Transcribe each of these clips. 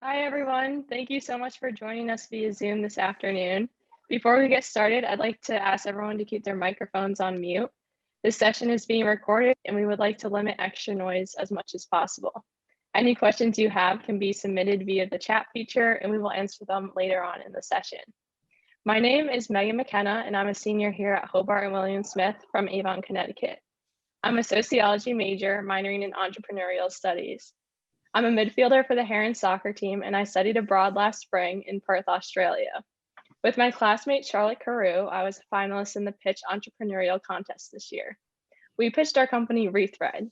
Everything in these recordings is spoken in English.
Hi, everyone. Thank you so much for joining us via Zoom this afternoon. Before we get started, I'd like to ask everyone to keep their microphones on mute. This session is being recorded, and we would like to limit extra noise as much as possible. Any questions you have can be submitted via the chat feature, and we will answer them later on in the session. My name is Megan McKenna, and I'm a senior here at Hobart and William Smith from Avon, Connecticut. I'm a sociology major, minoring in entrepreneurial studies. I'm a midfielder for the Herons soccer team, and I studied abroad last spring in Perth, Australia. With my classmate Charlotte Carew, I was a finalist in the Pitch Entrepreneurial Contest this year. We pitched our company Rethread.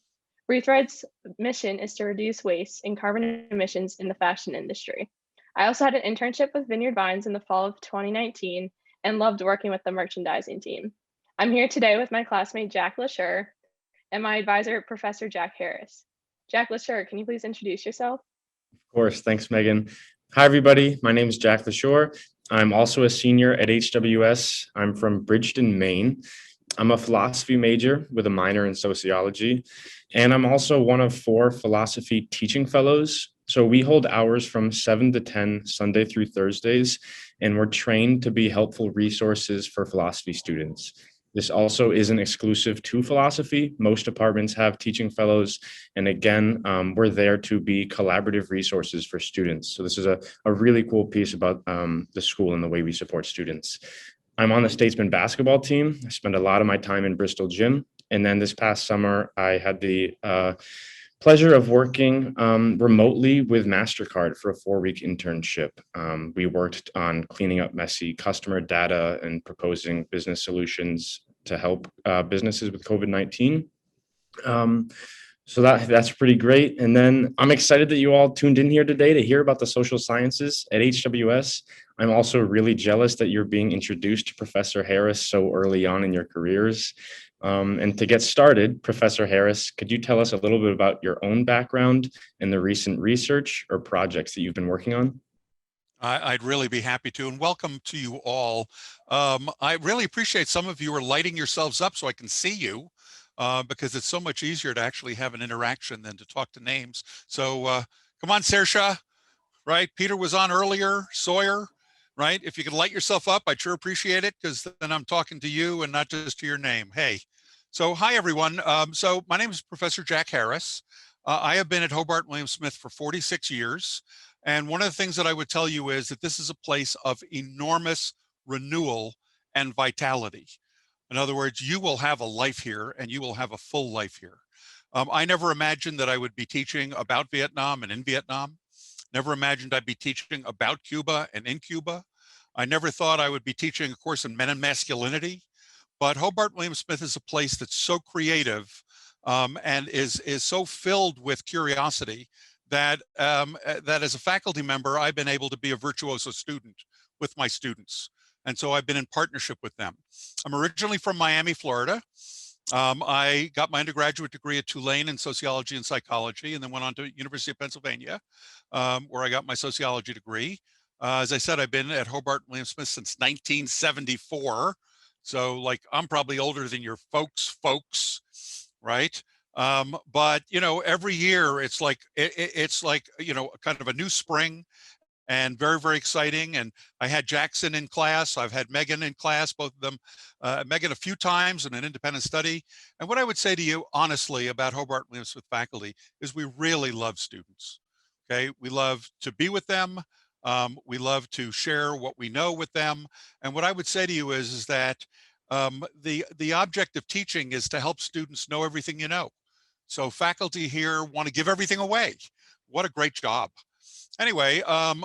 Rethread's mission is to reduce waste and carbon emissions in the fashion industry. I also had an internship with Vineyard Vines in the fall of 2019 and loved working with the merchandising team. I'm here today with my classmate Jack LaSure and my advisor, Professor Jack Harris. Jack LaSure, can you please introduce yourself? Of course. Thanks, Megan. Hi, everybody. My name is Jack LaSure. I'm also a senior at HWS. I'm from Bridgeton, Maine. I'm a philosophy major with a minor in sociology, and I'm also one of 4 philosophy teaching fellows. So we hold hours from 7 to 10, Sunday through Thursdays, and we're trained to be helpful resources for philosophy students. This also isn't exclusive to philosophy. Most departments have teaching fellows. And again, we're there to be collaborative resources for students. So this is a really cool piece about the school and the way we support students. I'm on the Statesman basketball team. I spend a lot of my time in Bristol Gym. And then this past summer, I had the pleasure of working remotely with MasterCard for a 4-week internship. We worked on cleaning up messy customer data and proposing business solutions to help businesses with COVID-19. So that's pretty great. And then I'm excited that you all tuned in here today to hear about the social sciences at HWS. I'm also really jealous that you're being introduced to Professor Harris so early on in your careers. And to get started, Professor Harris, could you tell us a little bit about your own background and the recent research or projects that you've been working on? I'd really be happy to, and welcome to you all. I really appreciate some of you are lighting yourselves up so I can see you, because it's so much easier to actually have an interaction than to talk to names. So come on, Saoirse, right? Peter was on earlier, Sawyer, right? If you could light yourself up, I'd sure appreciate it, because then I'm talking to you and not just to your name. Hey. So hi, everyone. So my name is Professor Jack Harris. I have been at Hobart William Smith for 46 years. And one of the things that I would tell you is that this is a place of enormous renewal and vitality. In other words, you will have a life here and you will have a full life here. I never imagined that I would be teaching about Vietnam and in Vietnam. Never imagined I'd be teaching about Cuba and in Cuba. I never thought I would be teaching a course in men and masculinity. But Hobart William Smith is a place that's so creative and is so filled with curiosity that that as a faculty member, I've been able to be a virtuoso student with my students. And so I've been in partnership with them. I'm originally from Miami, Florida. I got my undergraduate degree at Tulane in sociology and psychology, and then went on to University of Pennsylvania, where I got my sociology degree. As I said, I've been at Hobart William Smith since 1974. So like, I'm probably older than your folks, right? But you know, every year it's like you know, kind of a new spring, and very, very exciting. And I had Jackson in class. I've had Megan in class, both of them. Megan a few times in an independent study. And what I would say to you honestly about Hobart William Smith faculty is we really love students. Okay, we love to be with them. We love to share what we know with them. And what I would say to you is that the object of teaching is to help students know everything you know. So faculty here want to give everything away. What a great job. Anyway,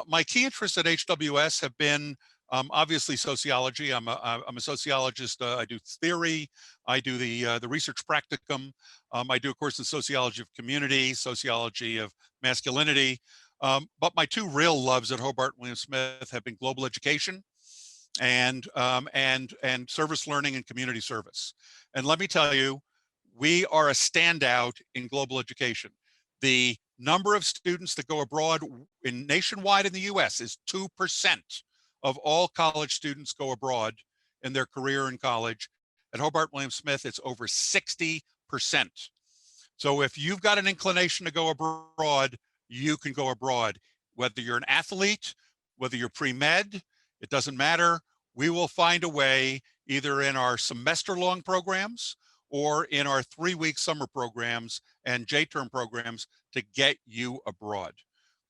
my key interests at HWS have been obviously sociology. I'm a sociologist. I do theory. I do the research practicum. I do a course in sociology of community, sociology of masculinity. But my 2 real loves at Hobart William Smith have been global education and service learning and community service. And let me tell you, we are a standout in global education. The number of students that go abroad nationwide in the US is 2% of all college students go abroad in their career in college. At Hobart William Smith, it's over 60%. So if you've got an inclination to go abroad, you can go abroad. whether you're an athlete, whether you're pre-med, it doesn't matter. We will find a way, either in our semester-long programs or in our 3-week summer programs and J-term programs, to get you abroad.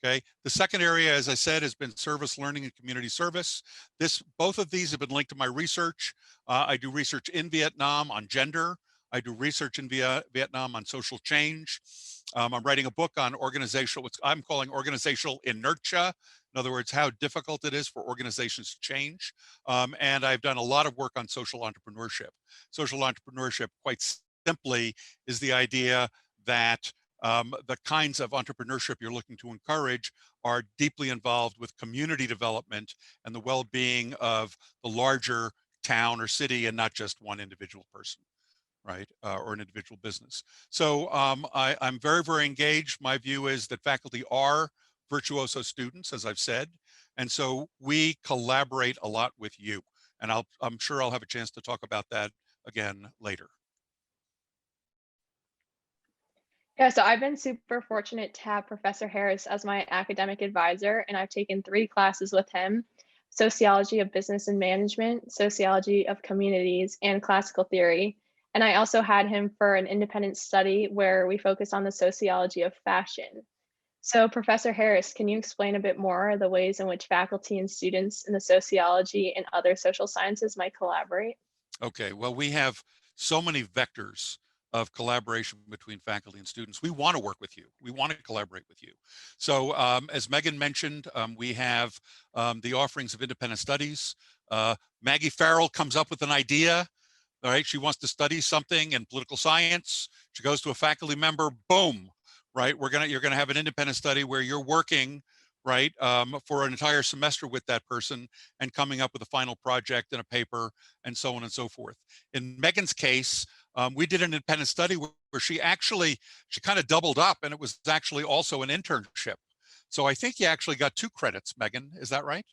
Okay. The second area, as I said, has been service learning and community service. Both of these have been linked to my research. I do research in Vietnam on gender. I do research in Vietnam on social change. I'm writing a book on organizational, what I'm calling organizational inertia. In other words, how difficult it is for organizations to change. And I've done a lot of work on social entrepreneurship. Social entrepreneurship, quite simply, is the idea that the kinds of entrepreneurship you're looking to encourage are deeply involved with community development and the well-being of the larger town or city, and not just one individual person, right, or an individual business. So I'm very, very engaged. My view is that faculty are virtuoso students, as I've said, and so we collaborate a lot with you. And I'm sure I'll have a chance to talk about that again later. Yeah, so I've been super fortunate to have Professor Harris as my academic advisor, and I've taken 3 classes with him: Sociology of Business and Management, Sociology of Communities, and Classical Theory. And I also had him for an independent study where we focused on the sociology of fashion. So Professor Harris, can you explain a bit more the ways in which faculty and students in the sociology and other social sciences might collaborate? Okay, well, we have so many vectors of collaboration between faculty and students. We want to work with you. We want to collaborate with you. So as Megan mentioned, we have the offerings of independent studies. Maggie Farrell comes up with an idea. All right, she wants to study something in political science. She goes to a faculty member, boom, right? You're gonna have an independent study where you're working, right, for an entire semester with that person and coming up with a final project and a paper and so on and so forth. In Megan's case, we did an independent study where she kind of doubled up, and it was actually also an internship. So I think you actually got 2 credits, Megan, is that right?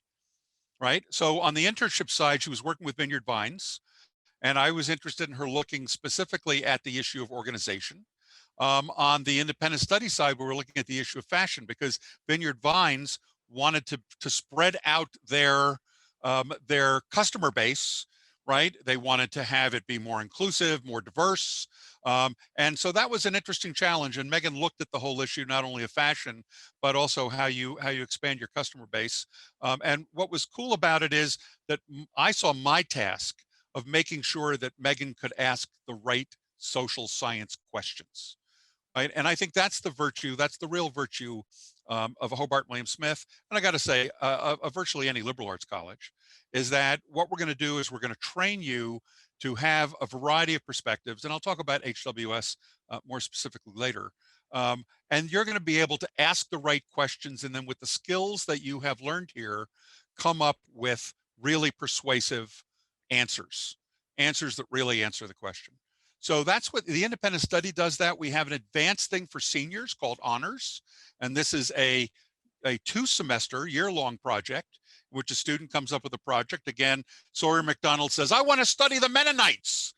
Right, so on the internship side, she was working with Vineyard Vines, and I was interested in her looking specifically at the issue of organization. On the independent study side, we were looking at the issue of fashion, because Vineyard Vines wanted to spread out their customer base, right? They wanted to have it be more inclusive, more diverse. And so that was an interesting challenge. And Megan looked at the whole issue, not only of fashion, but also how you expand your customer base. And what was cool about it is that I saw my task of making sure that Megan could ask the right social science questions. Right? And I think that's the virtue, that's the real virtue of Hobart William Smith. And I got to say, of virtually any liberal arts college, is that what we're going to do is we're going to train you to have a variety of perspectives. And I'll talk about HWS more specifically later. And you're going to be able to ask the right questions, and then with the skills that you have learned here, come up with really persuasive answers that really answer the question. So that's what the independent study does. That we have an advanced thing for seniors called honors. And this is a 2-semester, year-long project, in which a student comes up with a project. Again, Sawyer McDonald says, I want to study the Mennonites,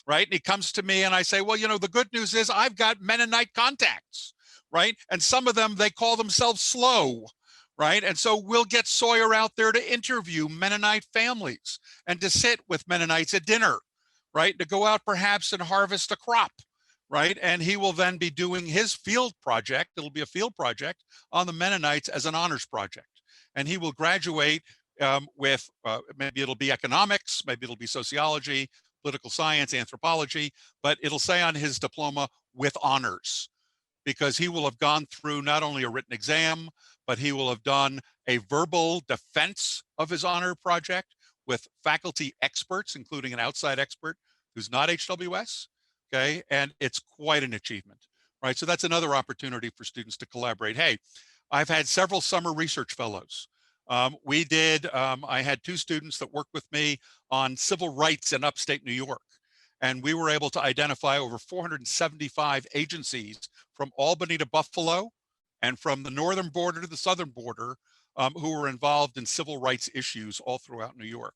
right? And he comes to me and I say, well, the good news is I've got Mennonite contacts, right? And some of them, they call themselves slow, right? And so we'll get Sawyer out there to interview Mennonite families and to sit with Mennonites at dinner, right? To go out perhaps and harvest a crop, right? And he will then be doing his field project. It'll be a field project on the Mennonites as an honors project. And he will graduate with, maybe it'll be economics, maybe it'll be sociology, political science, anthropology, but it'll say on his diploma with honors, because he will have gone through not only a written exam, but he will have done a verbal defense of his honor project with faculty experts, including an outside expert who's not HWS, okay? And it's quite an achievement, right? So that's another opportunity for students to collaborate. Hey, I've had several summer research fellows. I had 2 students that worked with me on civil rights in upstate New York. And we were able to identify over 475 agencies from Albany to Buffalo and from the northern border to the southern border who were involved in civil rights issues all throughout New York.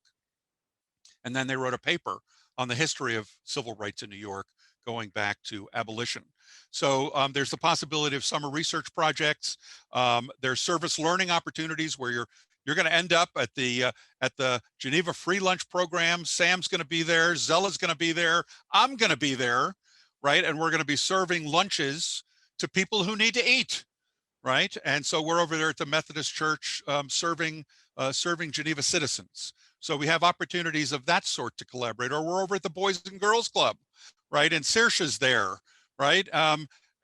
And then they wrote a paper on the history of civil rights in New York going back to abolition. So there's the possibility of summer research projects. There's service learning opportunities where you're going to end up at the Geneva free lunch program. Sam's going to be there. Zella's going to be there. I'm going to be there, right? And we're going to be serving lunches to people who need to eat, right? And so we're over there at the Methodist Church serving Geneva citizens. So we have opportunities of that sort to collaborate. Or we're over at the Boys and Girls Club, right? And Saoirse's there, right?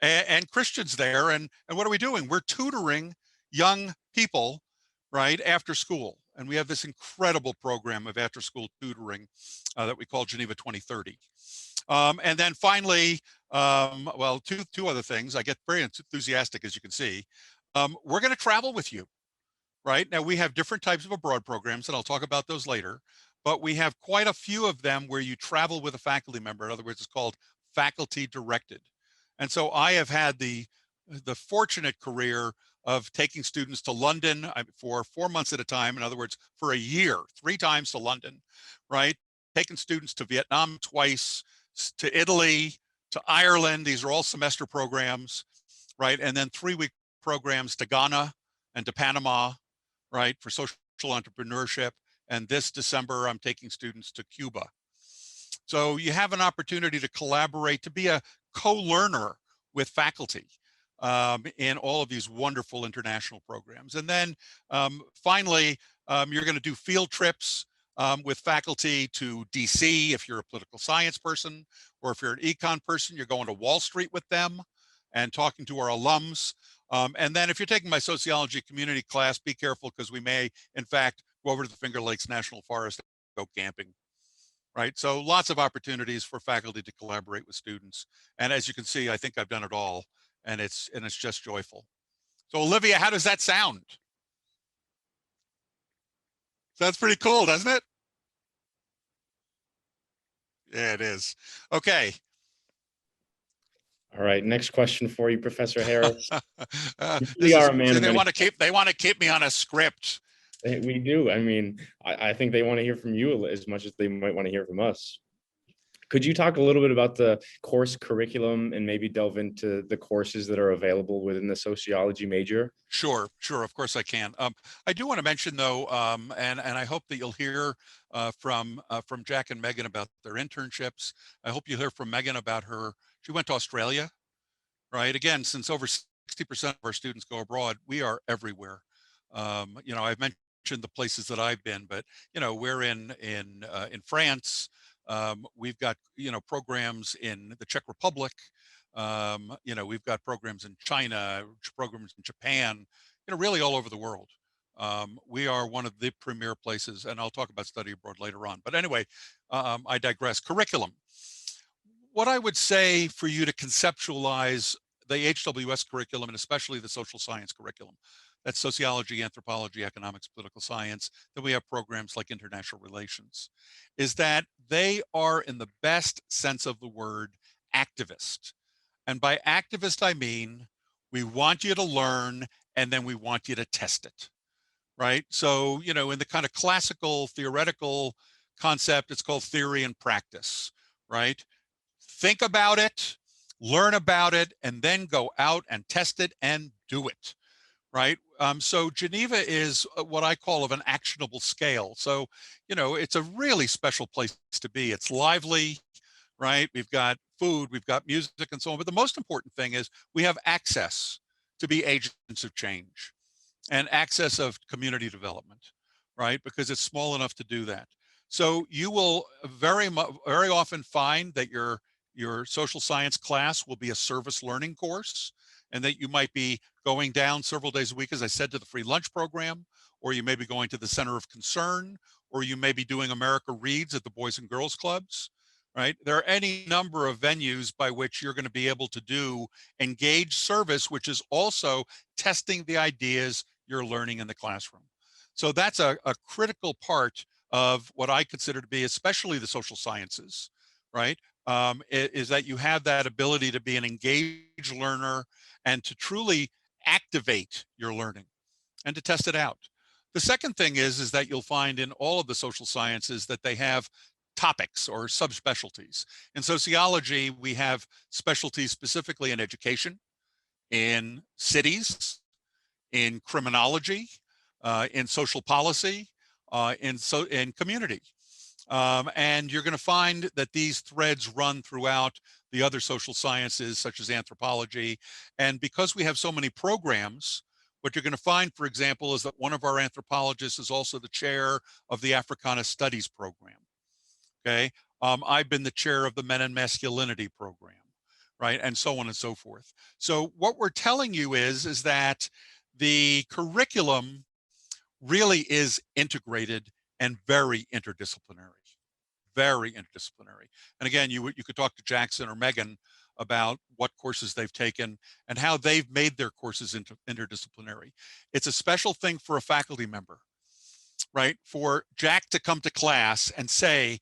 And Christian's there. And what are we doing? We're tutoring young people, right, after school. And we have this incredible program of after school tutoring that we call Geneva 2030. And then finally, well, two other things. I get very enthusiastic, as you can see. We're going to travel with you, right? Now, we have different types of abroad programs, and I'll talk about those later. But we have quite a few of them where you travel with a faculty member. In other words, it's called faculty directed. And so I have had the fortunate career of taking students to London for 4 months at a time. In other words, for a year, 3 times to London, right? Taking students to Vietnam twice, to Italy, to Ireland. These are all semester programs, right? And then 3-week programs to Ghana and to Panama, right, for social entrepreneurship. And this December, I'm taking students to Cuba. So you have an opportunity to collaborate, to be a co-learner with faculty in all of these wonderful international programs. And then finally, you're going to do field trips with faculty to DC if you're a political science person, or if you're an econ person, you're going to Wall Street with them and talking to our alums. And then if you're taking my sociology community class, be careful, because we may, in fact, go over to the Finger Lakes National Forest and go camping, right? So lots of opportunities for faculty to collaborate with students. And as you can see, I think I've done it all, and it's just joyful. So Olivia, how does that sound? That's pretty cool, doesn't it? Yeah, it is. Okay. All right, next question for you, Professor Harris. They want to keep me on a script. We do. I mean, I think they want to hear from you as much as they might want to hear from us. Could you talk a little bit about the course curriculum and maybe delve into the courses that are available within the sociology major? Sure. Of course I can. I do want to mention though, and I hope that you'll hear from Jack and Megan about their internships. I hope you'll hear from Megan about she went to Australia, right? Again, since over 60% of our students go abroad, we are everywhere. I've mentioned the places that I've been, but we're in France. We've got programs in the Czech Republic. We've got programs in China, programs in Japan, really all over the world. We are one of the premier places, and I'll talk about study abroad later on. But anyway, I digress. Curriculum. What I would say for you to conceptualize the HWS curriculum, and especially the social science curriculum, that's sociology, anthropology, economics, political science. Then we have programs like international relations, is that they are, in the best sense of the word, activist. And by activist, I mean, we want you to learn and then we want you to test it, right? So, in the kind of classical theoretical concept, it's called theory and practice, right? Think about it, learn about it, and then go out and test it and do it, right? So Geneva is what I call of an actionable scale. So, it's a really special place to be. It's lively, right? We've got food, we've got music and so on. But the most important thing is we have access to be agents of change and access of community development, right? Because it's small enough to do that. So you will very often find that your social science class will be a service learning course, and that you might be going down several days a week, as I said, to the free lunch program, or you may be going to the Center of Concern, or you may be doing America Reads at the Boys and Girls Clubs, right? There are any number of venues by which you're going to be able to do engaged service, which is also testing the ideas you're learning in the classroom. So that's a critical part of what I consider to be, especially the social sciences, right? Is that you have that ability to be an engaged learner and to truly activate your learning and to test it out. The second thing is that you'll find in all of the social sciences that they have topics or subspecialties. In sociology, we have specialties specifically in education, in cities, in criminology, in social policy, in community. And you're going to find that these threads run throughout the other social sciences, such as anthropology. And because we have so many programs, what you're going to find, for example, is that one of our anthropologists is also the chair of the Africana Studies program. Okay, I've been the chair of the Men and Masculinity program, right, and so on and so forth. So what we're telling you is that the curriculum really is integrated and very interdisciplinary, very interdisciplinary. And again, you could talk to Jackson or Megan about what courses they've taken and how they've made their courses interdisciplinary. It's a special thing for a faculty member, right? For Jack to come to class and say,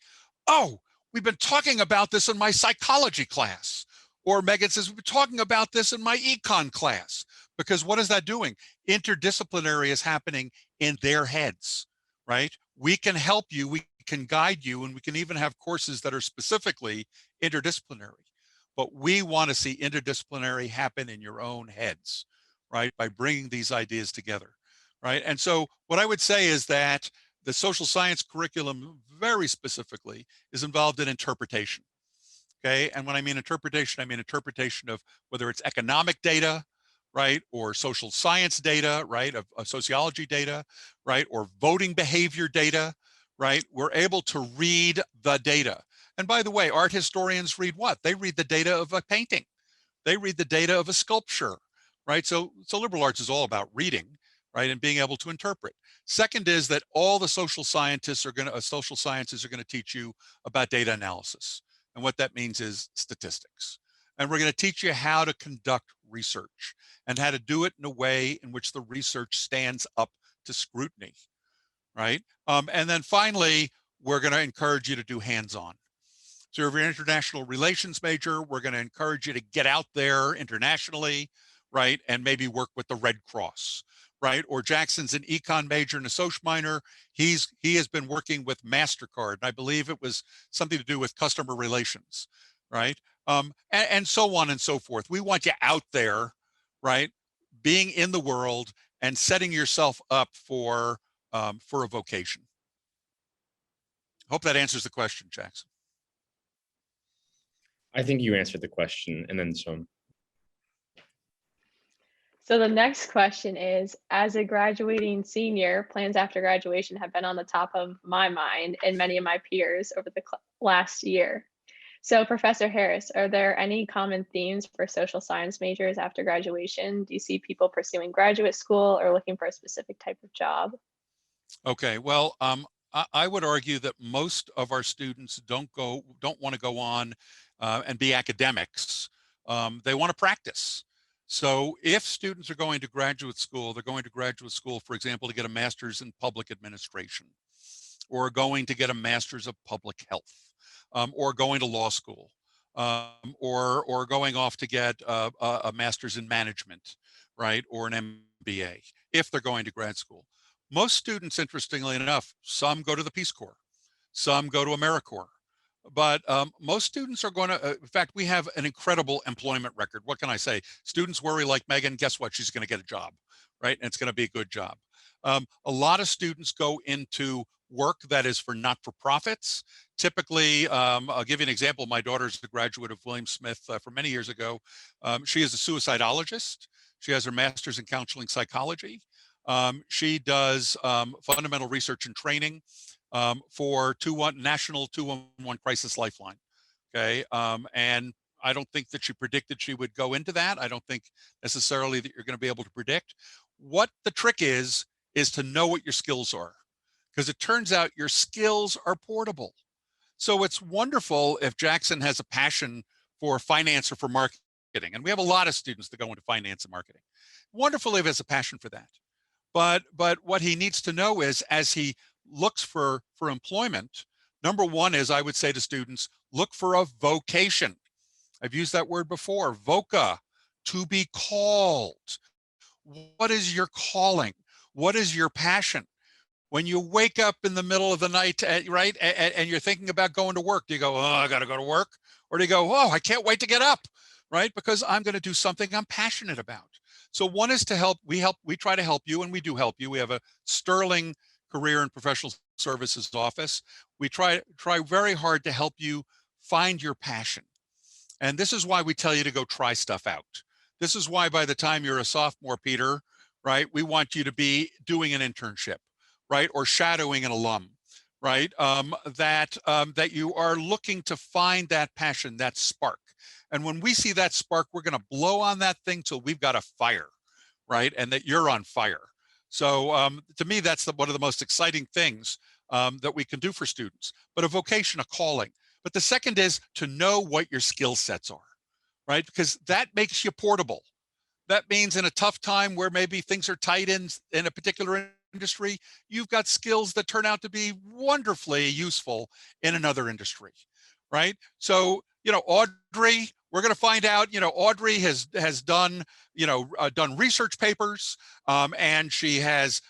oh, we've been talking about this in my psychology class. Or Megan says, we've been talking about this in my econ class. Because what is that doing? Interdisciplinary is happening in their heads, right? We can help you, we can guide you, and we can even have courses that are specifically interdisciplinary. But we want to see interdisciplinary happen in your own heads, right? By bringing these ideas together, right? And so what I would say is that the social science curriculum very specifically is involved in interpretation, okay? And when I mean interpretation of whether it's economic data, right, or social science data, right, of sociology data, right, or voting behavior data, right? We're able to read the data. And by the way, art historians read what? They read the data of a painting. They read the data of a sculpture, right? So liberal arts is all about reading, right, and being able to interpret. Second is that all the social scientists are going to, social sciences are going to teach you about data analysis. And what that means is statistics. And we're going to teach you how to conduct research and how to do it in a way in which the research stands up to scrutiny, right? And then finally, we're going to encourage you to do hands-on. So if you're an international relations major, we're going to encourage you to get out there internationally, right? And maybe work with the Red Cross, right? Or Jackson's an econ major and a soc minor. He has been working with MasterCard. And I believe it was something to do with customer relations, right? And so on and so forth. We want you out there, right? Being in the world and setting yourself up for a vocation. Hope that answers the question, Jackson. I think you answered the question and then some. So the next question is, as a graduating senior, plans after graduation have been on the top of my mind and many of my peers over the last year. So Professor Harris, are there any common themes for social science majors after graduation? Do you see people pursuing graduate school or looking for a specific type of job? Okay, well, I would argue that most of our students don't want to go on and be academics. They want to practice. So if students are going to graduate school, they're going to graduate school, for example, to get a master's in public administration, or going to get a master's of public health, or going to law school, or going off to get a master's in management, right, or an MBA, if they're going to grad school. Most students, interestingly enough, some go to the Peace Corps, some go to AmeriCorps, but most students are going to, in fact, we have an incredible employment record. What can I say? Students worry like Megan, guess what? She's going to get a job, right? And it's going to be a good job. A lot of students go into work that is for not-for-profits. Typically, I'll give you an example. My daughter's a graduate of William Smith from many years ago. She is a suicidologist. She has her master's in counseling psychology. She does fundamental research and training for National 211 Crisis Lifeline. Okay, and I don't think that she predicted she would go into that. I don't think necessarily that you're going to be able to predict. What the trick is to know what your skills are, because it turns out your skills are portable. So it's wonderful if Jackson has a passion for finance or for marketing, and we have a lot of students that go into finance and marketing. Wonderful if he has a passion for that. But what he needs to know is, as he looks for employment, number one is, I would say to students, look for a vocation. I've used that word before, voca, to be called. What is your calling? What is your passion? When you wake up in the middle of the night, right, and you're thinking about going to work, do you go, oh, I got to go to work? Or do you go, oh, I can't wait to get up, right? Because I'm going to do something I'm passionate about. So one is to help. We try to help you, and we do help you. We have a sterling career and professional services office. We try very hard to help you find your passion. And this is why we tell you to go try stuff out. This is why by the time you're a sophomore, Peter, right, we want you to be doing an internship, right, or shadowing an alum, right, that you are looking to find that passion, that spark. And when we see that spark, we're going to blow on that thing till we've got a fire, right, and that you're on fire. So to me, that's one of the most exciting things that we can do for students. But a vocation, a calling. But the second is to know what your skill sets are, right? Because that makes you portable. That means in a tough time where maybe things are tight in a particular industry, you've got skills that turn out to be wonderfully useful in another industry, right? So, Audrey, we're going to find out, Audrey has done, done research papers, and she has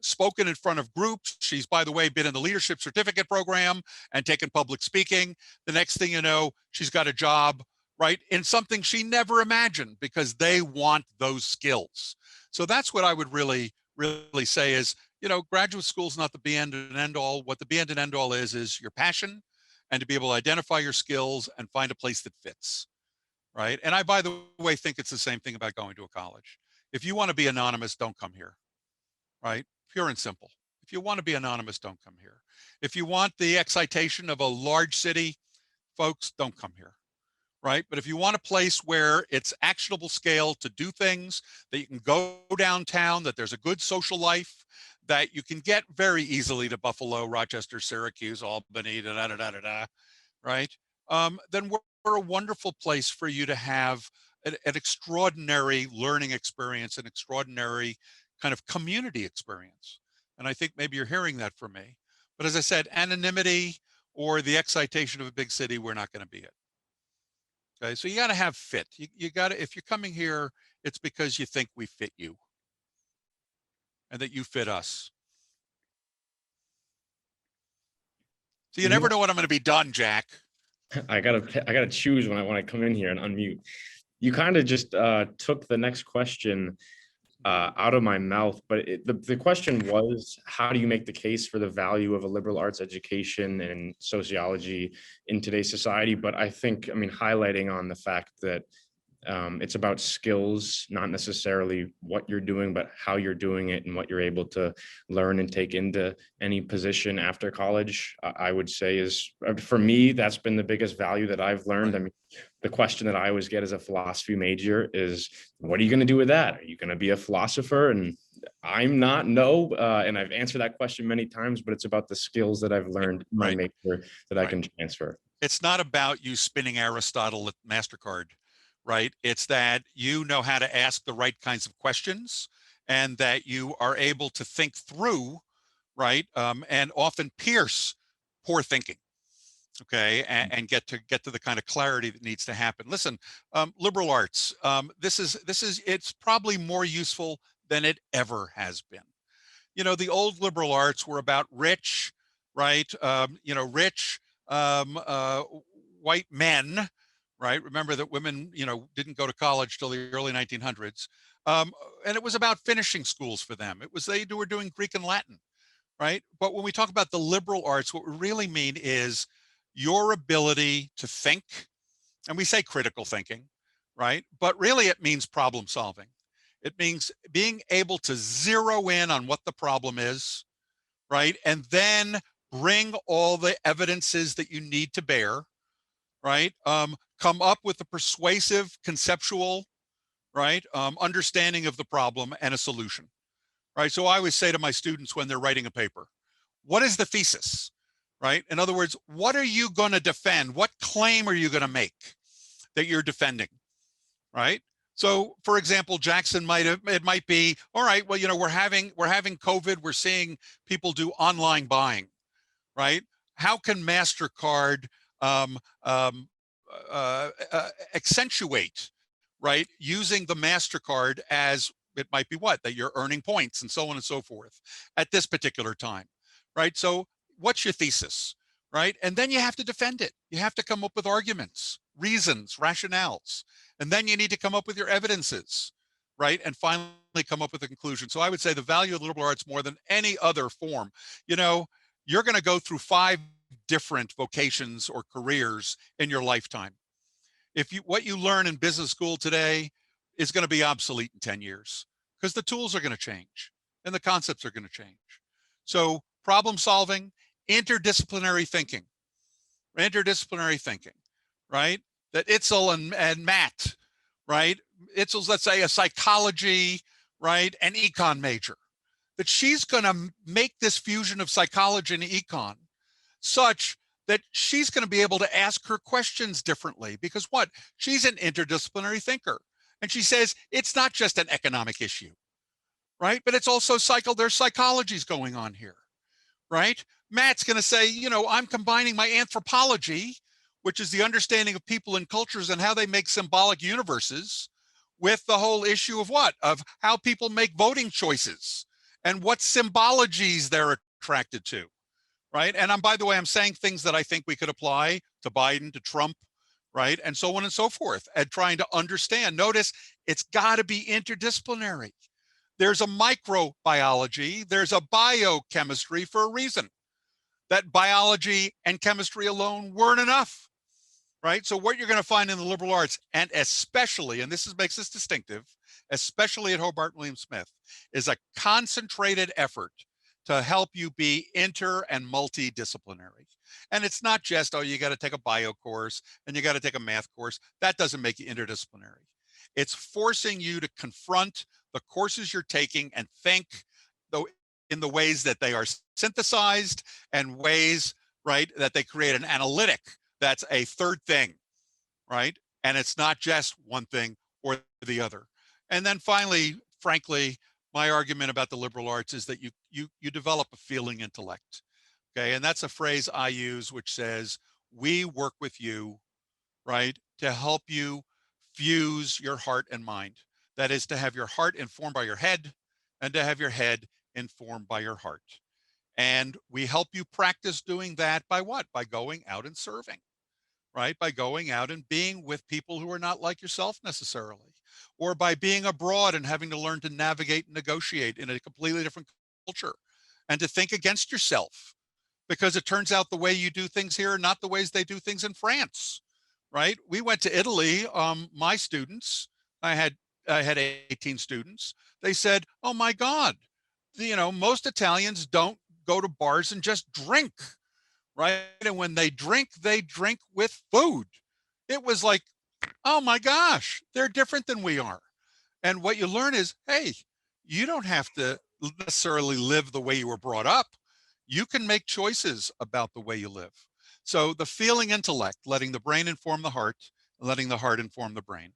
spoken in front of groups. She's, by the way, been in the leadership certificate program and taken public speaking. The next thing you know, she's got a job, right, in something she never imagined, because they want those skills. So that's what I would really say is, graduate school is not the be end and end all. What the be end and end all is your passion, and to be able to identify your skills and find a place that fits, right? And I, by the way, think it's the same thing about going to a college. If you want to be anonymous, don't come here, right? Pure and simple. If you want to be anonymous, don't come here. If you want the excitation of a large city, folks, don't come here, right? But if you want a place where it's actionable scale to do things, that you can go downtown, that there's a good social life, that you can get very easily to Buffalo, Rochester, Syracuse, Albany, right? Then we're a wonderful place for you to have an extraordinary learning experience, an extraordinary kind of community experience. And I think maybe you're hearing that from me. But as I said, anonymity or the excitation of a big city, we're not going to be it. Okay, so you got to have fit. You got to, if you're coming here, it's because you think we fit you and that you fit us. So you never know when I'm going to be done, Jack. I gotta choose when I come in here and unmute. You kind of just took the next question out of my mouth, but the question was, how do you make the case for the value of a liberal arts education and sociology in today's society? But I think, highlighting on the fact that it's about skills, not necessarily what you're doing, but how you're doing it and what you're able to learn and take into any position after college, I would say is, for me, that's been the biggest value that I've learned. The question that I always get as a philosophy major is, what are you going to do with that? Are you going to be a philosopher? And I'm not, no. And I've answered that question many times, but it's about the skills that I've learned in my major that I can transfer. It's not about you spinning Aristotle at MasterCard, right? It's that you know how to ask the right kinds of questions, and that you are able to think through, right? And often pierce poor thinking, okay, and get to the kind of clarity that needs to happen. Listen, liberal arts, it's probably more useful than it ever has been. The old liberal arts were about rich, right? Rich white men, right? Remember that women, didn't go to college till the early 1900s. And it was about finishing schools for them. They were doing Greek and Latin, right? But when we talk about the liberal arts, what we really mean is your ability to think, and we say critical thinking, right? But really it means problem solving. It means being able to zero in on what the problem is, right? And then bring all the evidences that you need to bear, right? Come up with a persuasive, conceptual, right? Understanding of the problem and a solution, right? So I always say to my students when they're writing a paper, what is the thesis, right? In other words, what are you going to defend? What claim are you going to make that you're defending, right? So, for example, Jackson it might be, all right, well, we're having COVID. We're seeing people do online buying, right? How can MasterCard accentuate, right, using the MasterCard as it might be what? That you're earning points and so on and so forth at this particular time, right? So what's your thesis, right? And then you have to defend it. You have to come up with arguments, reasons, rationales, and then you need to come up with your evidences, right? And finally come up with a conclusion. So I would say the value of the liberal arts more than any other form, you know, you're going to go through 5 different vocations or careers in your lifetime. If you, what you learn in business school today is going to be obsolete in 10 years because the tools are going to change and the concepts are going to change. So problem solving, interdisciplinary thinking, right? That Itzel and Matt, right? Itzel's, let's say, a psychology, right? An econ major. That she's going to make this fusion of psychology and econ such that she's going to be able to ask her questions differently because what? She's an interdisciplinary thinker. And she says, it's not just an economic issue, right? But it's also there's psychologies going on here, right? Matt's going to say, you know, I'm combining my anthropology, which is the understanding of people and cultures and how they make symbolic universes, with the whole issue of what? Of how people make voting choices and what symbologies they're attracted to. Right. And by the way, I'm saying things that I think we could apply to Biden, to Trump, right? And so on and so forth, and trying to understand. Notice it's got to be interdisciplinary. There's a microbiology, there's a biochemistry for a reason. That biology and chemistry alone weren't enough, right? So what you're going to find in the liberal arts, and especially, and this makes this distinctive, especially at Hobart William Smith, is a concentrated effort to help you be inter and multidisciplinary. And it's not just, oh, you got to take a bio course and you got to take a math course. That doesn't make you interdisciplinary. It's forcing you to confront the courses you're taking and think in the ways that they are synthesized and ways, right, that they create an analytic that's a third thing, right? And it's not just one thing or the other. And then finally, frankly, my argument about the liberal arts is that you develop a feeling intellect, okay? And that's a phrase I use, which says, we work with you, right, to help you fuse your heart and mind. That is, to have your heart informed by your head and to have your head informed by your heart. And we help you practice doing that by what? By going out and serving, right? By going out and being with people who are not like yourself necessarily, or by being abroad and having to learn to navigate and negotiate in a completely different culture and to think against yourself, because it turns out the way you do things here are not the ways they do things in France, right? We went to Italy, my students, I had 18 students. They said, oh my God, you know, most Italians don't go to bars and just drink, right? And when they drink with food. It was like, oh my gosh, they're different than we are. And what you learn is, hey, you don't have to necessarily live the way you were brought up. You can make choices about the way you live. So the feeling intellect, letting the brain inform the heart, letting the heart inform the brain.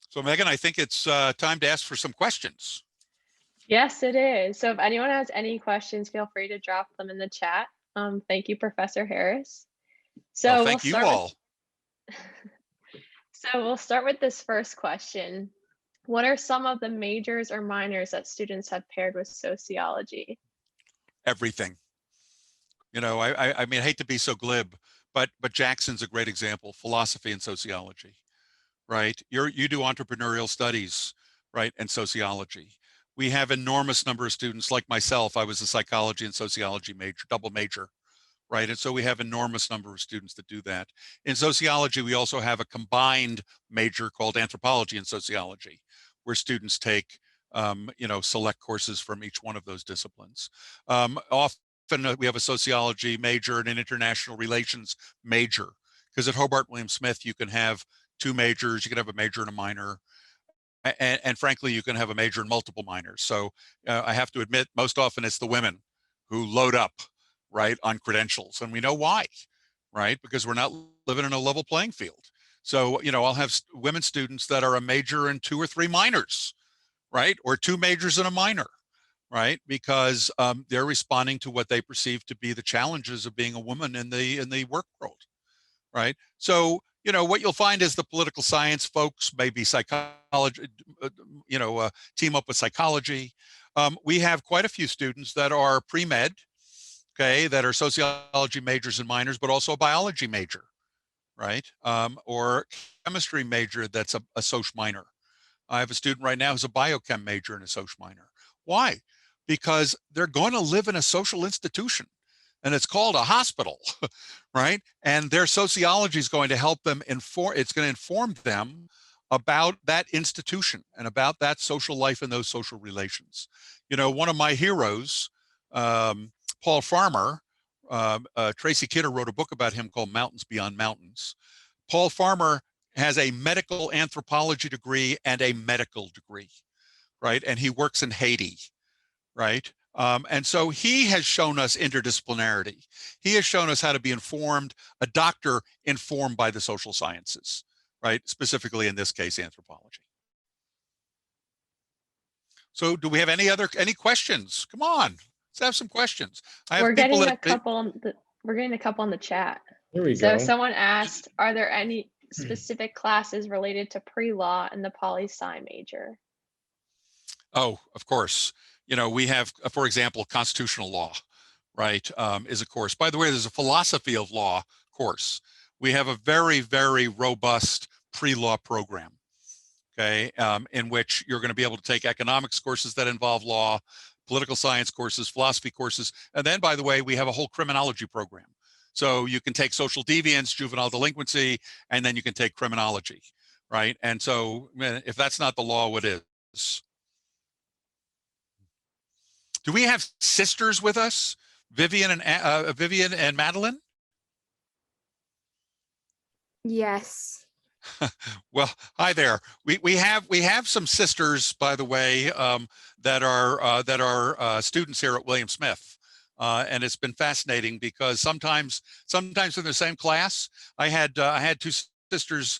So Megan, I think it's time to ask for some questions. Yes, it is. So if anyone has any questions, feel free to drop them in the chat. Thank you, Professor Harris. So thank you all. So we'll start with this first question. What are some of the majors or minors that students have paired with sociology? Everything. You know, I mean, I hate to be so glib, but Jackson's a great example, philosophy and sociology, right? You do entrepreneurial studies, right, and sociology. We have enormous number of students, like myself. I was a psychology and sociology major, double major, right? And so we have enormous number of students that do that. In sociology, we also have a combined major called anthropology and sociology, where students take, you know, select courses from each one of those disciplines. Often we have a sociology major and an international relations major, because at Hobart William Smith, you can have 2 majors, you can have a major and a minor. And frankly, you can have a major and multiple minors. So I have to admit, most often it's the women who load up, right, on credentials. And we know why, right? Because we're not living in a level playing field. So, you know, I'll have women students that are a major and 2 or 3 minors, right? Or 2 majors and a minor, right? Because they're responding to what they perceive to be the challenges of being a woman in the work world. right? So, you know, what you'll find is the political science folks, maybe psychology, team up with psychology. We have quite a few students that are pre-med, okay, that are sociology majors and minors, but also a biology major, right? Or chemistry major that's a soc minor. I have a student right now who's a biochem major and a soc minor. Why? Because they're going to live in a social institution, and it's called a hospital, right? And their sociology is going to help them it's going to inform them about that institution and about that social life and those social relations. You know, one of my heroes, Paul Farmer, Tracy Kidder wrote a book about him called Mountains Beyond Mountains. Paul Farmer has a medical anthropology degree and a medical degree, right? And he works in Haiti, right? And so he has shown us interdisciplinarity. He has shown us how to be informed, a doctor informed by the social sciences, right? Specifically in this case, anthropology. So do we have any questions? Come on, let's have some questions. We're getting a couple on the chat. Here we So go. someone asked, are there any specific classes related to pre-law in the poli-sci major? Oh, of course. You know, we have, for example, constitutional law, right, is a course. By the way, there's a philosophy of law course. We have a very, very robust pre-law program, okay, in which you're going to be able to take economics courses that involve law, political science courses, philosophy courses, and then, by the way, we have a whole criminology program. So you can take social deviance, juvenile delinquency, and then you can take criminology, right? And so if that's not the law, what is? Do we have sisters with us? Vivian and Madeline? Yes. Well, hi there. We have some sisters, by the way, that are students here at William Smith, and it's been fascinating because sometimes in the same class, I had two sisters.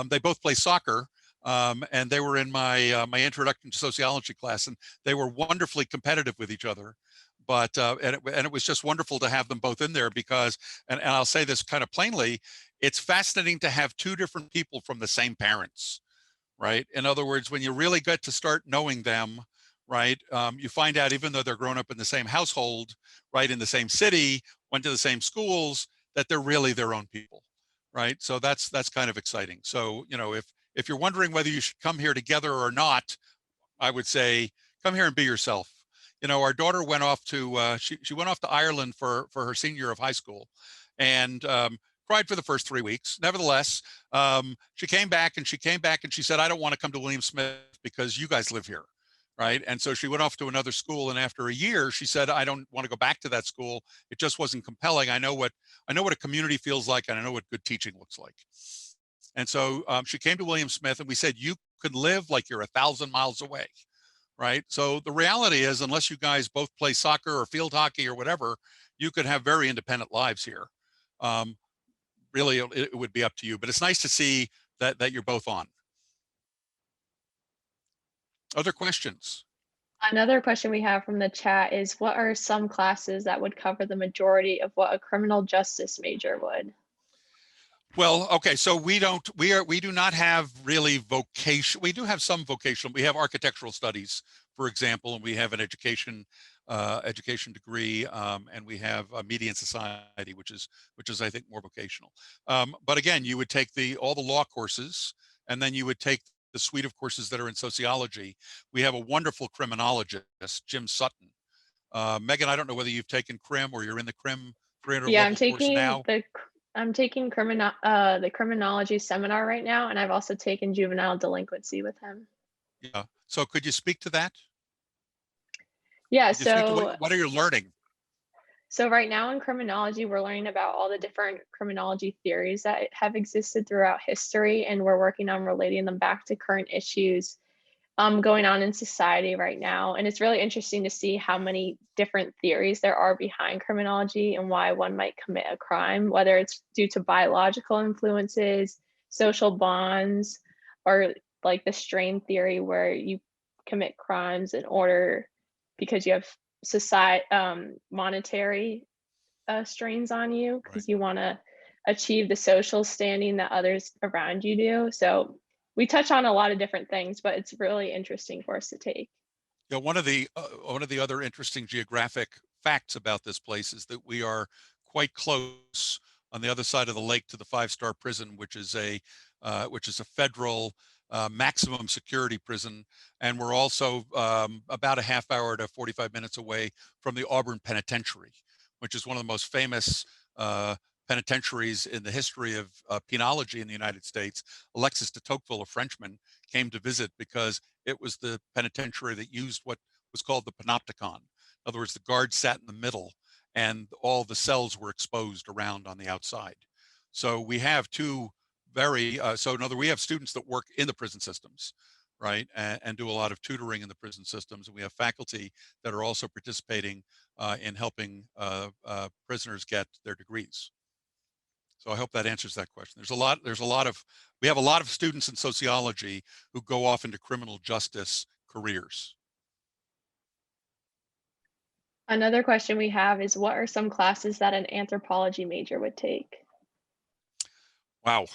They both play soccer. And they were in my my introduction to sociology class, and they were wonderfully competitive with each other. But and it was just wonderful to have them both in there because, and I'll say this kind of plainly, it's fascinating to have two different people from the same parents, right? In other words, when you really get to start knowing them, right, you find out even though they're grown up in the same household, right, in the same city, went to the same schools, that they're really their own people, right? So that's kind of exciting. So, you know, if you're wondering whether you should come here together or not, I would say come here and be yourself. You know, our daughter went off to she went off to Ireland for her senior year of high school, and cried for the first 3 weeks. Nevertheless, she came back and she said, "I don't want to come to William Smith because you guys live here." Right. And so she went off to another school. And after a year, she said, "I don't want to go back to that school. It just wasn't compelling. I know what a community feels like, and I know what good teaching looks like." And so she came to William Smith, and we said, "You could live like you're 1,000 miles away." Right. So the reality is, unless you guys both play soccer or field hockey or whatever, you could have very independent lives here. Really, it would be up to you, but it's nice to see that you're both on. Other questions? Another question we have from the chat is, what are some classes that would cover the majority of what a criminal justice major would? Well, okay, so we do not have really vocation. We do have some vocational. We have architectural studies, for example, and we have an education degree, and we have a media and society, which is I think more vocational. But again, you would take all the law courses, and then you would take the suite of courses that are in sociology. We have a wonderful criminologist, Jim Sutton. Megan, I don't know whether you've taken crim or you're in the crim 300 Yeah, level course now. I'm taking the criminology seminar right now, and I've also taken juvenile delinquency with him. Yeah. So could you speak to that? Yeah. So what are you learning? So right now in criminology, we're learning about all the different criminology theories that have existed throughout history, and we're working on relating them back to current issues going on in society right now. And it's really interesting to see how many different theories there are behind criminology and why one might commit a crime, whether it's due to biological influences, social bonds, or like the strain theory where you commit crimes in order because you have monetary strains on you because you want to achieve the social standing that others around you do. So we touch on a lot of different things, but it's really interesting for us to take. Yeah, one of the other interesting geographic facts about this place is that we are quite close on the other side of the lake to the 5-star prison, which is a federal maximum security prison, and we're also about a half hour to 45 minutes away from the Auburn Penitentiary, which is one of the most famous penitentiaries in the history of penology in the United States. Alexis de Tocqueville, a Frenchman, came to visit because it was the penitentiary that used what was called the panopticon. In other words, the guards sat in the middle and all the cells were exposed around on the outside. So we have two very, we have students that work in the prison systems, right, and do a lot of tutoring in the prison systems. And we have faculty that are also participating in helping prisoners get their degrees. So I hope that answers that question. We have a lot of students in sociology who go off into criminal justice careers. Another question we have is, what are some classes that an anthropology major would take? Wow.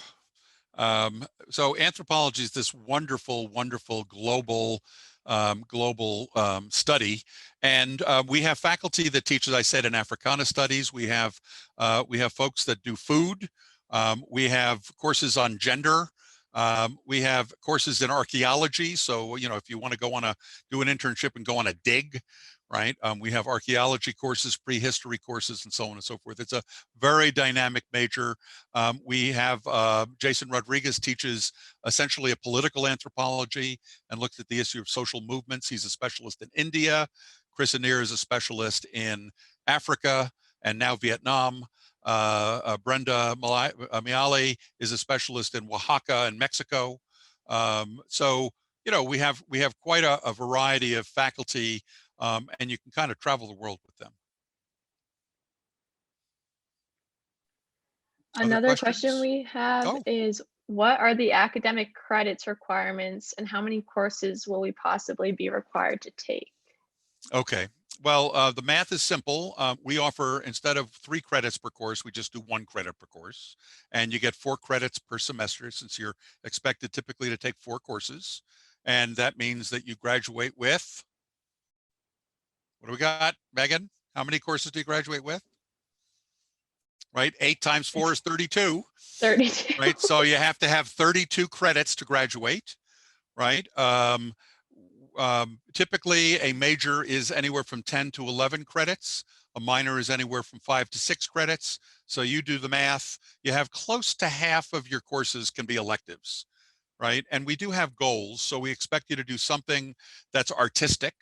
So anthropology is this wonderful, wonderful global study, and we have faculty that teach, as I said, in Africana studies. We have folks that do food. We have courses on gender. We have courses in archaeology. So if you want to do an internship and go on a dig, right? We have archaeology courses, prehistory courses, and so on and so forth. It's a very dynamic major. We have Jason Rodriguez teaches essentially a political anthropology and looks at the issue of social movements. He's a specialist in India. Chris Anir is a specialist in Africa and now Vietnam. Brenda Miali is a specialist in Oaxaca and Mexico. So we have quite a variety of faculty. And you can kind of travel the world with them. Another question we have is, what are the academic credits requirements and how many courses will we possibly be required to take? Okay, well, the math is simple. We offer, instead of 3 credits per course, we just do 1 credit per course. And you get 4 credits per semester, since you're expected typically to take 4 courses. And that means that you graduate with, what do we got, Megan? How many courses do you graduate with? Right, 8 times 4 is 32. 32. Right, so you have to have 32 credits to graduate, right? Typically, a major is anywhere from 10 to 11 credits. A minor is anywhere from 5 to 6 credits. So you do the math. You have close to half of your courses can be electives, right? And we do have goals. So we expect you to do something that's artistic.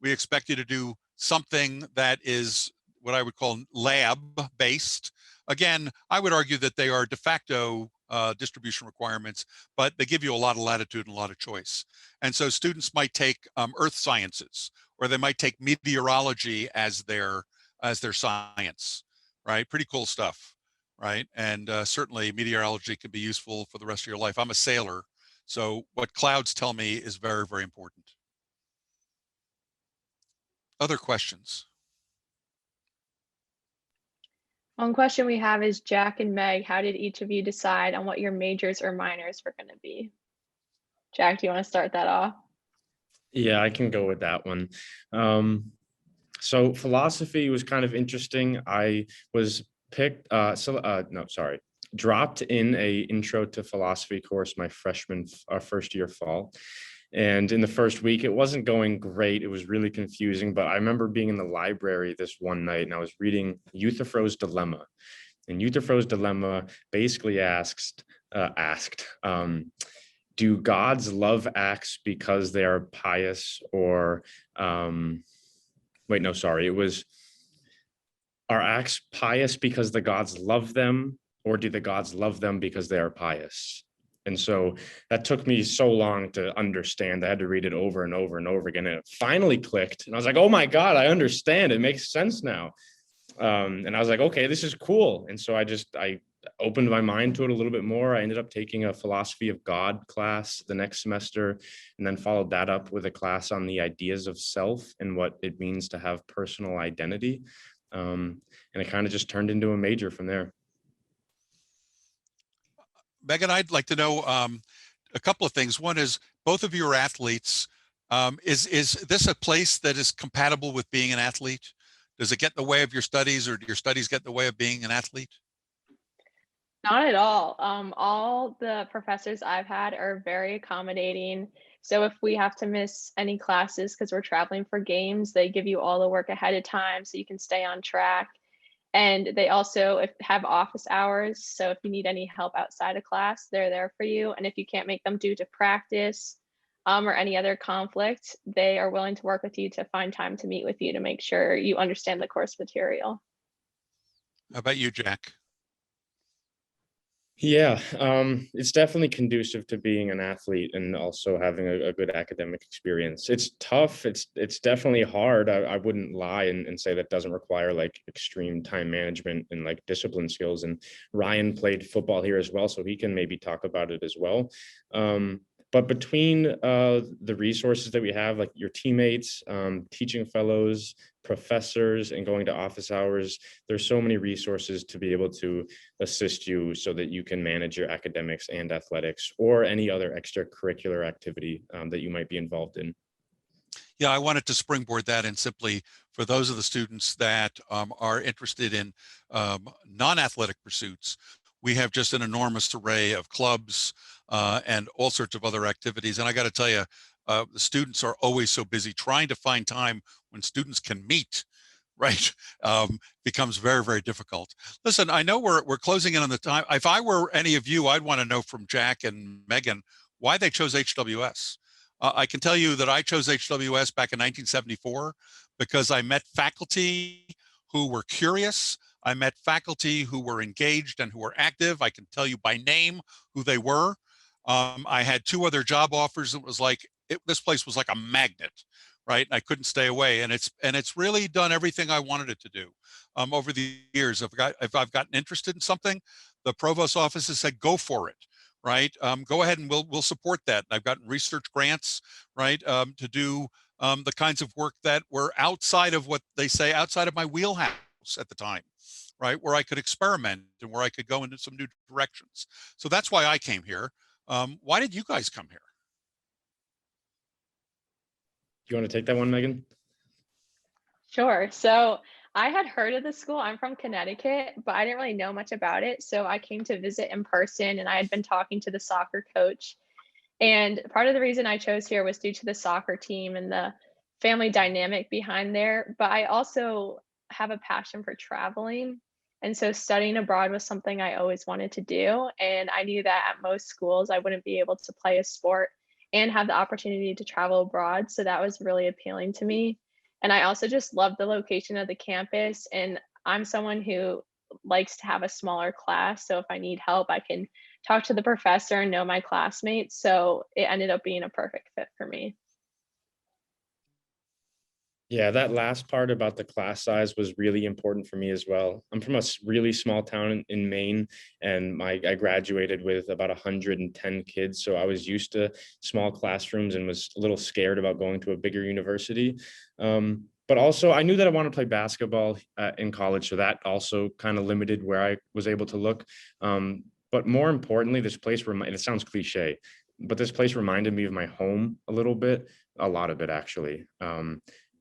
We expect you to do something that is what I would call lab-based. Again, I would argue that they are de facto distribution requirements, but they give you a lot of latitude and a lot of choice. And so students might take earth sciences, or they might take meteorology as their science, right? Pretty cool stuff, right? And certainly meteorology can be useful for the rest of your life. I'm a sailor, so what clouds tell me is very, very important. Other questions? One question we have is, Jack and Meg, how did each of you decide on what your majors or minors were going to be? Jack, do you want to start that off? Yeah, I can go with that one. So philosophy was kind of interesting. I was dropped in a intro to philosophy course my first year fall. And in the first week, it wasn't going great. It was really confusing. But I remember being in the library this one night and I was reading Euthyphro's Dilemma. And Euthyphro's Dilemma basically asked, do gods love acts because they are pious, or are acts pious because the gods love them, or do the gods love them because they are pious? And so that took me so long to understand. I had to read it over and over and over again. And it finally clicked. And I was like, oh my God, I understand. It makes sense now. And I was like, okay, this is cool. And so I opened my mind to it a little bit more. I ended up taking a philosophy of God class the next semester, and then followed that up with a class on the ideas of self and what it means to have personal identity. And it kind of just turned into a major from there. Megan, I'd like to know a couple of things. One is both of you are athletes. Is this a place that is compatible with being an athlete? Does it get in the way of your studies, or do your studies get in the way of being an athlete? Not at all. All the professors I've had are very accommodating. So if we have to miss any classes because we're traveling for games, they give you all the work ahead of time so you can stay on track. And they also have office hours. So if you need any help outside of class, they're there for you. And if you can't make them due to practice or any other conflict, they are willing to work with you to find time to meet with you to make sure you understand the course material. How about you, Jack? Yeah, it's definitely conducive to being an athlete and also having a good academic experience. It's tough. It's definitely hard. I wouldn't lie and say that doesn't require like extreme time management and like discipline skills. And Ryan played football here as well, so he can maybe talk about it as well. But between the resources that we have, like your teammates, teaching fellows, professors, and going to office hours, there's so many resources to be able to assist you so that you can manage your academics and athletics or any other extracurricular activity that you might be involved in. Yeah, I wanted to springboard that and simply for those of the students that are interested in non-athletic pursuits, we have just an enormous array of clubs and all sorts of other activities. And I got to tell you, the students are always so busy trying to find time when students can meet, right? Becomes very, very difficult. Listen, I know we're closing in on the time. If I were any of you, I'd want to know from Jack and Megan why they chose HWS. I can tell you that I chose HWS back in 1974 because I met faculty who were curious. I met faculty who were engaged and who were active. I can tell you by name who they were. I had 2 other job offers. It was like, this place was like a magnet, right? I couldn't stay away. And it's really done everything I wanted it to do. Over the years, if I've gotten interested in something, the provost office has said, go for it. Right, go ahead and we'll support that. I've gotten research grants, right, to do the kinds of work that were outside of what they say outside of my wheelhouse at the time, right, where I could experiment and where I could go into some new directions. So that's why I came here. Why did you guys come here? Do you want to take that one, Megan? Sure. So I had heard of the school. I'm from Connecticut, but I didn't really know much about it. So I came to visit in person and I had been talking to the soccer coach. And part of the reason I chose here was due to the soccer team and the family dynamic behind there. But I also have a passion for traveling. And so studying abroad was something I always wanted to do. And I knew that at most schools, I wouldn't be able to play a sport and have the opportunity to travel abroad. So that was really appealing to me. And I also just love the location of the campus. And I'm someone who likes to have a smaller class. So if I need help, I can talk to the professor and know my classmates. So it ended up being a perfect fit for me. Yeah, that last part about the class size was really important for me as well. I'm from a really small town in Maine, and I graduated with about 110 kids. So I was used to small classrooms and was a little scared about going to a bigger university. But also, I knew that I wanted to play basketball in college, so that also kind of limited where I was able to look. But more importantly, this place, and it sounds cliche, but this place reminded me of my home a little bit, a lot of it actually.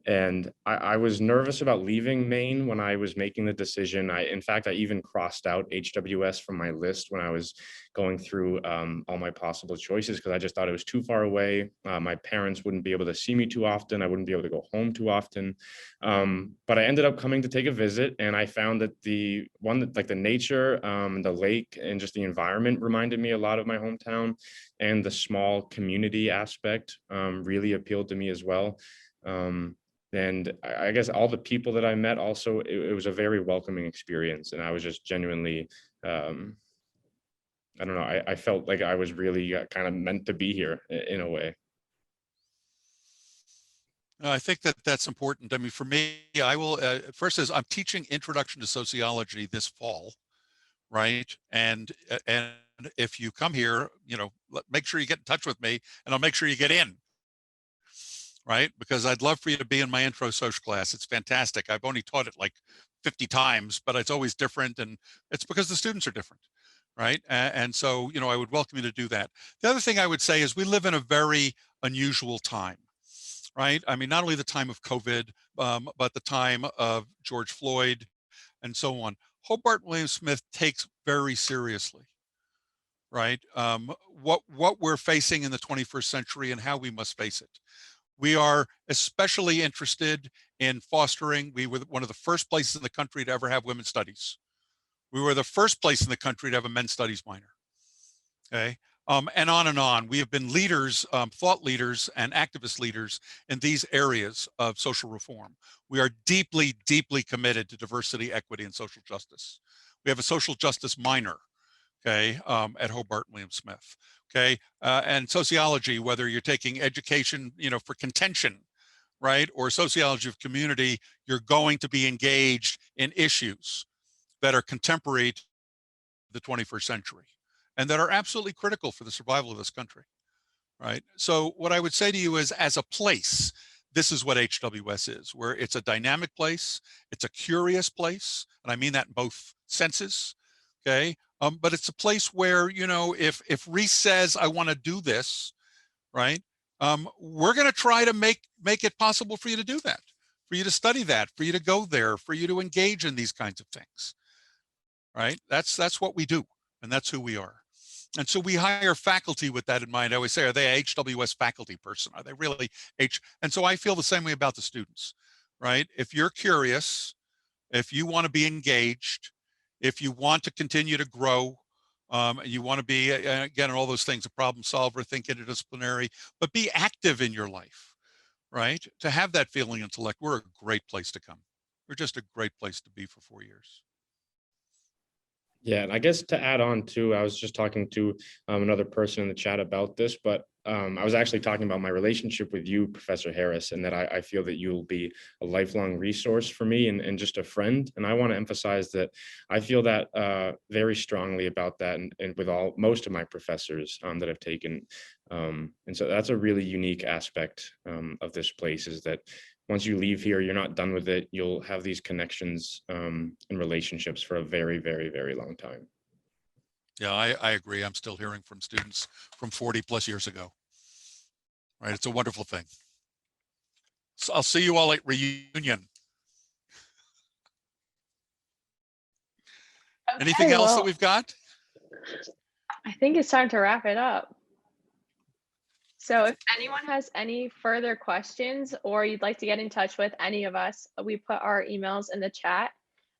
And I was nervous about leaving Maine when I was making the decision. In fact, I even crossed out HWS from my list when I was going through all my possible choices because I just thought it was too far away. My parents wouldn't be able to see me too often. I wouldn't be able to go home too often. But I ended up coming to take a visit, and I found that the nature, the lake, and just the environment reminded me a lot of my hometown, and the small community aspect really appealed to me as well. And I guess all the people that I met also, it was a very welcoming experience. And I was just genuinely, I don't know, I felt like I was really kind of meant to be here in a way. I think that that's important. I mean, for me, I will, first is I'm teaching Introduction to Sociology this fall, right? And if you come here, you know, make sure you get in touch with me and I'll make sure you get in. Right? Because I'd love for you to be in my intro social class. It's fantastic. I've only taught it like 50 times, but it's always different. And it's because the students are different. right? And so, you know, I would welcome you to do that. The other thing I would say is we live in a very unusual time, right? I mean, not only the time of COVID, but the time of George Floyd and so on. Hobart William Smith takes very seriously, right? What we're facing in the 21st century and how we must face it. We are especially interested in fostering. We were one of the first places in the country to ever have women's studies. We were the first place in the country to have a men's studies minor. Okay. And on and on. We have been leaders, thought leaders and activist leaders in these areas of social reform. We are deeply, deeply committed to diversity, equity, and social justice. We have a social justice minor, okay, at Hobart William Smith. Okay, and sociology, whether you're taking education, you know, for contention, right, or sociology of community, you're going to be engaged in issues that are contemporary to the 21st century and that are absolutely critical for the survival of this country, right? So what I would say to you is, as a place, this is what HWS is, where it's a dynamic place, it's a curious place, and I mean that in both senses, okay? But it's a place where, you know, if Reese says, I want to do this, right? We're going to try to make it possible for you to do that, for you to study that, for you to go there, for you to engage in these kinds of things, right? That's what we do, and that's who we are. And so we hire faculty with that in mind. I always say, are they a HWS faculty person? Are they really And so I feel the same way about the students, right? If you're curious, if you want to be engaged, if you want to continue to grow, you want to be, again, all those things, a problem solver, think interdisciplinary, but be active in your life, right? To have that feeling intellect, we're a great place to come. We're just a great place to be for 4 years. Yeah, and I guess to add on too, I was just talking to another person in the chat about this, but I was actually talking about my relationship with you, Professor Harris, and that I feel that you'll be a lifelong resource for me and just a friend. And I want to emphasize that I feel that very strongly about that, and with most of my professors that I've taken. And so that's a really unique aspect of this place, is that once you leave here, you're not done with it. You'll have these connections and relationships for a very, very, very long time. Yeah, I agree. I'm still hearing from students from 40 plus years ago. Right, it's a wonderful thing. So I'll see you all at reunion. Anything Okay, else that well, we've got? I think it's time to wrap it up. So if anyone has any further questions or you'd like to get in touch with any of us, we put our emails in the chat.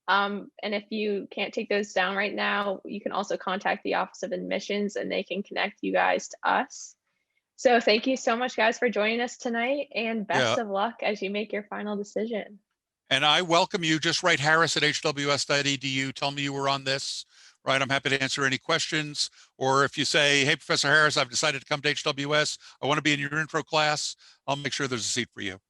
And if you can't take those down right now, you can also contact the Office of Admissions and they can connect you guys to us. So thank you so much, guys, for joining us tonight, and best of luck as you make your final decision. And I welcome you. Just write Harris at hws.edu. Tell me you were on this, right? I'm happy to answer any questions. Or if you say, hey, Professor Harris, I've decided to come to HWS. I want to be in your intro class. I'll make sure there's a seat for you.